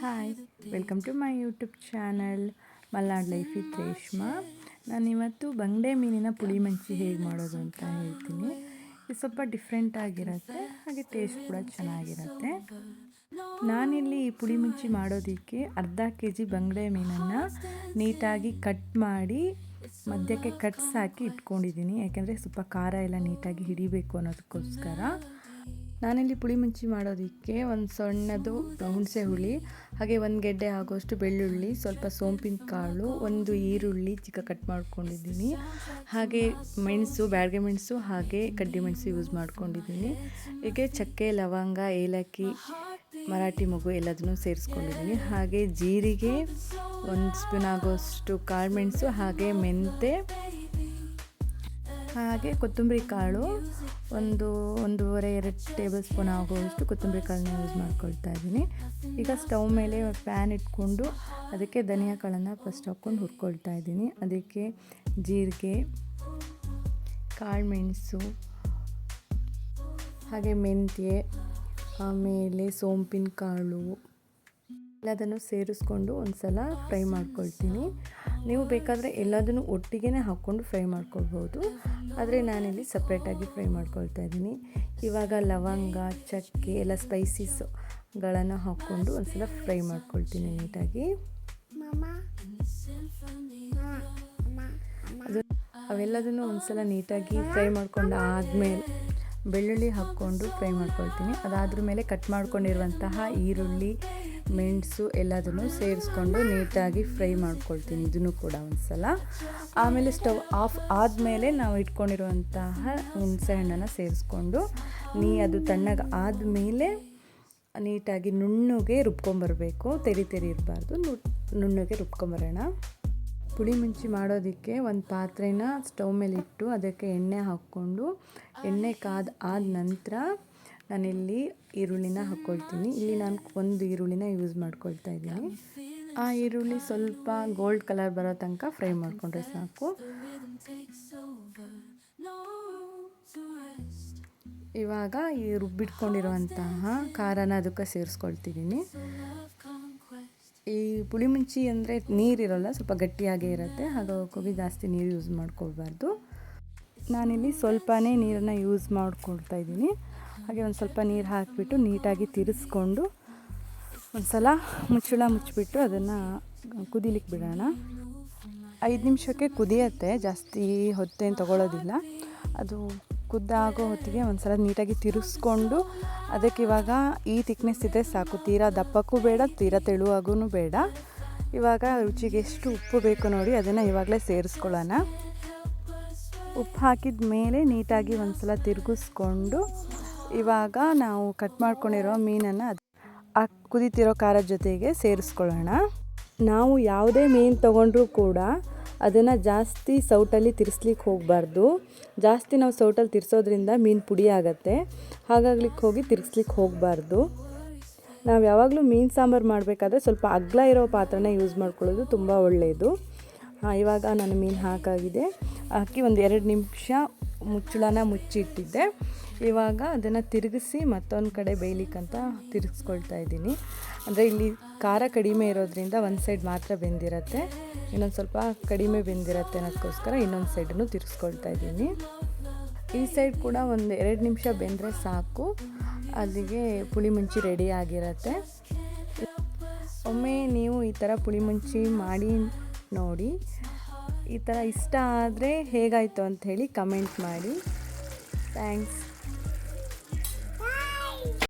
Hi, welcome to my YouTube channel Malnad life with Reshma. ನಾನಿವತ್ತು ಬಂಗಡೆ ಮೀನಿನ ಪುಳಿ ಮಂಚಿ ಹೇಗೆ ಮಾಡೋದು ಅಂತ ಹೇಳ್ತೀನಿ. ಇದು ಸ್ವಲ್ಪ ಡಿಫ್ರೆಂಟ್ ಆಗಿರುತ್ತೆ, ಹಾಗೆ ಟೇಸ್ಟ್ ಕೂಡ ಚೆನ್ನಾಗಿರುತ್ತೆ. ನಾನಿಲ್ಲಿ ಈ ಪುಳಿ ಮುಂಚಿ ಮಾಡೋದಕ್ಕೆ ಅರ್ಧ kg ಬಂಗಡೆ ಮೀನನ್ನು ನೀಟಾಗಿ ಕಟ್ ಮಾಡಿ ಮಧ್ಯಕ್ಕೆ ಕಟ್ಸ್ ಹಾಕಿ ಇಟ್ಕೊಂಡಿದ್ದೀನಿ. ಯಾಕೆಂದರೆ ಸ್ವಲ್ಪ ಖಾರ ಎಲ್ಲ ನೀಟಾಗಿ ಹಿಡಿಬೇಕು ಅನ್ನೋದಕ್ಕೋಸ್ಕರ. ನಾನಿಲ್ಲಿ ಪುಳಿ ಮುಂಚಿ ಮಾಡೋದಕ್ಕೆ ಒಂದು ಸಣ್ಣದು ಹುಣಸೆ ಹುಳಿ, ಹಾಗೆ ಒಂದು ಗೆಡ್ಡೆ ಆಗೋಷ್ಟು ಬೆಳ್ಳುಳ್ಳಿ, ಸ್ವಲ್ಪ ಸೋಂಪಿನ ಕಾಳು, ಒಂದು ಈರುಳ್ಳಿ ಚಿಕ್ಕ ಕಟ್ ಮಾಡ್ಕೊಂಡಿದ್ದೀನಿ, ಹಾಗೆ ಮೆಣಸು, ಬ್ಯಾಡಗೆ ಮೆಣಸು ಹಾಗೆ ಕಡ್ಡಿ ಮೆಣಸು ಯೂಸ್ ಮಾಡ್ಕೊಂಡಿದ್ದೀನಿ. ಹೀಗೆ ಚಕ್ಕೆ, ಲವಂಗ, ಏಲಕ್ಕಿ, ಮರಾಠಿ ಮೊಗು ಎಲ್ಲದನ್ನೂ ಸೇರಿಸ್ಕೊಂಡಿದ್ದೀನಿ. ಹಾಗೆ ಜೀರಿಗೆ, ಒಂದು ಸ್ಪೂನ್ ಆಗೋಷ್ಟು ಕಾಳು ಮೆಣಸು, ಹಾಗೆ ಮೆಂತೆ, ಹಾಗೆ ಕೊತ್ತಂಬರಿ ಕಾಳು, ಒಂದೂವರೆ 2 ಟೇಬಲ್ ಸ್ಪೂನ್ ಆಗುವಷ್ಟು ಕೊತ್ತಂಬರಿ ಕಾಳನ್ನ ಯೂಸ್ ಮಾಡ್ಕೊಳ್ತಾ ಇದ್ದೀನಿ. ಈಗ ಸ್ಟವ್ ಮೇಲೆ ಪ್ಯಾನ್ ಇಟ್ಕೊಂಡು ಅದಕ್ಕೆ ಧನಿಯಾ ಕಾಳನ್ನು ಫಸ್ಟ್ ಹಾಕ್ಕೊಂಡು ಹುರ್ಕೊಳ್ತಾ ಇದ್ದೀನಿ. ಅದಕ್ಕೆ ಜೀರಿಗೆ, ಕಾಳು ಮೆಣಸು, ಹಾಗೆ ಮೆಂತ್ಯ, ಆಮೇಲೆ ಸೋಂಪಿನ ಕಾಳು ಎಲ್ಲದನ್ನು ಸೇರಿಸ್ಕೊಂಡು ಒಂದು ಸಲ ಫ್ರೈ ಮಾಡ್ಕೊಳ್ತೀನಿ. ನೀವು ಬೇಕಾದರೆ ಎಲ್ಲದನ್ನು ಒಟ್ಟಿಗೆ ಹಾಕ್ಕೊಂಡು ಫ್ರೈ ಮಾಡ್ಕೊಳ್ಬೋದು, ಆದರೆ ನಾನಿಲ್ಲಿ ಸಪ್ರೇಟಾಗಿ ಫ್ರೈ ಮಾಡ್ಕೊಳ್ತಾ ಇದ್ದೀನಿ. ಇವಾಗ ಲವಂಗ, ಚಕ್ಕೆ ಎಲ್ಲ ಸ್ಪೈಸಸ್ಗಳನ್ನು ಹಾಕ್ಕೊಂಡು ಒಂದು ಸಲ ಫ್ರೈ ಮಾಡ್ಕೊಳ್ತೀನಿ ನೀಟಾಗಿ. ಅವೆಲ್ಲದನ್ನು ಒಂದು ಸಲ ನೀಟಾಗಿ ಫ್ರೈ ಮಾಡ್ಕೊಂಡು ಆದಮೇಲೆ ಬೆಳ್ಳುಳ್ಳಿ ಹಾಕ್ಕೊಂಡು ಫ್ರೈ ಮಾಡ್ಕೊಳ್ತೀನಿ. ಅದಾದ್ರ ಮೇಲೆ ಕಟ್ ಮಾಡ್ಕೊಂಡಿರುವಂತಹ ಈರುಳ್ಳಿ, ಮೆಣಸು ಎಲ್ಲದನ್ನು ಸೇರಿಸ್ಕೊಂಡು ನೀಟಾಗಿ ಫ್ರೈ ಮಾಡ್ಕೊಳ್ತೀನಿ. ಇದನ್ನು ಕೂಡ ಒಂದು ಸಲ. ಆಮೇಲೆ ಸ್ಟವ್ ಆಫ್ ಆದಮೇಲೆ ನಾವು ಇಟ್ಕೊಂಡಿರುವಂತಹ ಹುಣಸೆ ಹಣ್ಣನ್ನು ಸೇರಿಸ್ಕೊಂಡು ಅದು ತಣ್ಣಗೆ ಆದಮೇಲೆ ನೀಟಾಗಿ ನುಣ್ಣಗೆ ರುಬ್ಕೊಂಬರಬೇಕು. ತೆರಿ ಇರಬಾರ್ದು, ನುಣ್ಣಗೆ ರುಬ್ಕೊಂಬರೋಣ. ಪುಳಿ ಮುಂಚಿ ಮಾಡೋದಕ್ಕೆ ಒಂದು ಪಾತ್ರೆನ ಸ್ಟವ್ ಮೇಲೆ ಇಟ್ಟು ಅದಕ್ಕೆ ಎಣ್ಣೆ ಹಾಕ್ಕೊಂಡು ಎಣ್ಣೆ ಆದ ನಂತರ ನಾನಿಲ್ಲಿ ಈರುಳ್ಳಿನ ಹಾಕ್ಕೊಳ್ತೀನಿ. ಇಲ್ಲಿ ನಾನು ಒಂದು ಈರುಳ್ಳಿನ ಯೂಸ್ ಮಾಡ್ಕೊಳ್ತಾ ಇದ್ದೀನಿ. ಆ ಈರುಳ್ಳಿ ಸ್ವಲ್ಪ ಗೋಲ್ಡ್ ಕಲರ್ ಬರೋ ತನಕ ಫ್ರೈ ಮಾಡಿಕೊಂಡ್ರೆ ಸಾಕು. ಇವಾಗ ಈ ರುಬ್ಬಿಟ್ಕೊಂಡಿರುವಂತಹ ಖಾರನ ಅದಕ್ಕೆ ಸೇರಿಸ್ಕೊಳ್ತಿದ್ದೀನಿ. ಈ ಪುಳಿ ಮುಂಚಿ ಅಂದರೆ ನೀರಿರೋಲ್ಲ, ಸ್ವಲ್ಪ ಗಟ್ಟಿಯಾಗೇ ಇರುತ್ತೆ, ಹಾಗಾಗಿ ಜಾಸ್ತಿ ನೀರು ಯೂಸ್ ಮಾಡ್ಕೊಳ್ಬಾರ್ದು. ನಾನಿಲ್ಲಿ ಸ್ವಲ್ಪನೇ ನೀರನ್ನು ಯೂಸ್ ಮಾಡ್ಕೊಳ್ತಾ ಇದ್ದೀನಿ. ಹಾಗೆ ಒಂದು ಸ್ವಲ್ಪ ನೀರು ಹಾಕಿಬಿಟ್ಟು ನೀಟಾಗಿ ತಿರ್ಸ್ಕೊಂಡು ಒಂದು ಸಲ ಮುಚ್ಚಿಬಿಟ್ಟು ಅದನ್ನು ಕುದಿಲಿಕ್ಕೆ ಬಿಡೋಣ. 5 ನಿಮಿಷಕ್ಕೆ ಕುದಿಯತ್ತೆ, ಜಾಸ್ತಿ ಹೊತ್ತೇನು ತೊಗೊಳ್ಳೋದಿಲ್ಲ. ಅದು ಕುದ್ದಾಗೋ ಹೊತ್ತಿಗೆ ಒಂದು ಸಲ ನೀಟಾಗಿ ತಿರ್ಸ್ಕೊಂಡು ಅದಕ್ಕೆ ಇವಾಗ ಈ ಥಿಕ್ನೆಸ್ ಇದ್ದರೆ ಸಾಕು. ತೀರಾ ದಪ್ಪಕ್ಕೂ ಬೇಡ, ತೀರಾ ತೆಳುವಾಗೂ ಬೇಡ. ಇವಾಗ ರುಚಿಗೆ ಎಷ್ಟು ಉಪ್ಪು ಬೇಕು ನೋಡಿ, ಅದನ್ನು ಇವಾಗಲೇ ಸೇರಿಸ್ಕೊಳ್ಳೋಣ. ಉಪ್ಪು ಹಾಕಿದ ಮೇಲೆ ನೀಟಾಗಿ ಒಂದು ಸಲ ತಿರುಗಿಸ್ಕೊಂಡು ಇವಾಗ ನಾವು ಕಟ್ ಮಾಡ್ಕೊಂಡಿರೋ ಮೀನನ್ನು ಆ ಕುದೀತಿರೋ ಖಾರದ ಜೊತೆಗೆ ಸೇರಿಸ್ಕೊಳ್ಳೋಣ. ನಾವು ಯಾವುದೇ ಮೀನು ತೊಗೊಂಡ್ರೂ ಕೂಡ ಅದನ್ನು ಜಾಸ್ತಿ ಸೌಟಲ್ಲಿ ತಿರ್ಸ್ಲಿಕ್ಕೆ ಹೋಗಬಾರ್ದು. ಜಾಸ್ತಿ ನಾವು ಸೌಟಲ್ಲಿ ತಿರ್ಸೋದ್ರಿಂದ ಮೀನು ಪುಡಿ ಆಗುತ್ತೆ, ಹಾಗಾಗ್ಲಿಕ್ಕೆ ಹೋಗಿ ತಿರ್ಸ್ಲಿಕ್ಕೆ ಹೋಗಬಾರ್ದು. ನಾವು ಯಾವಾಗಲೂ ಮೀನು ಸಾಂಬಾರು ಮಾಡಬೇಕಾದ್ರೆ ಸ್ವಲ್ಪ ಅಗಲ ಇರೋ ಪಾತ್ರೆನ ಯೂಸ್ ಮಾಡ್ಕೊಳ್ಳೋದು ತುಂಬ ಒಳ್ಳೆಯದು. ಇವಾಗ ನಾನು ಮೀನು ಹಾಕಿ ಒಂದು 2 ನಿಮಿಷ ಮುಚ್ಚಳನ ಮುಚ್ಚಿಟ್ಟಿದ್ದೆ. ಇವಾಗ ಅದನ್ನು ತಿರುಗಿಸಿ ಮತ್ತೊಂದು ಕಡೆ ಬೇಯಲಿಕ್ಕಂತ ತಿರುಗಿಸ್ಕೊಳ್ತಾ ಇದ್ದೀನಿ. ಅಂದರೆ ಇಲ್ಲಿ ಖಾರ ಕಡಿಮೆ ಇರೋದ್ರಿಂದ ಒಂದು ಸೈಡ್ ಮಾತ್ರ ಬೆಂದಿರುತ್ತೆ, ಇನ್ನೊಂದು ಸ್ವಲ್ಪ ಕಡಿಮೆ ಬೆಂದಿರುತ್ತೆ ಅನ್ನೋದಕ್ಕೋಸ್ಕರ ಇನ್ನೊಂದು ಸೈಡನ್ನು ತಿರುಗಿಸ್ಕೊಳ್ತಾ ಇದ್ದೀನಿ. ಈ ಸೈಡ್ ಕೂಡ ಒಂದು 2 ನಿಮಿಷ ಬೆಂದರೆ ಸಾಕು, ಅಲ್ಲಿಗೆ ಪುಳಿ ಮುಂಚಿ ರೆಡಿ ಆಗಿರುತ್ತೆ. ಒಮ್ಮೆ ನೀವು ಈ ಥರ ಪುಳಿ ಮುಂಚಿ ಮಾಡಿ ನೋಡಿ. ಈ ಥರ ಇಷ್ಟ ಆದರೆ ಹೇಗಾಯಿತು ಅಂಥೇಳಿ ಕಮೆಂಟ್ ಮಾಡಿ. ಥ್ಯಾಂಕ್ಸ್.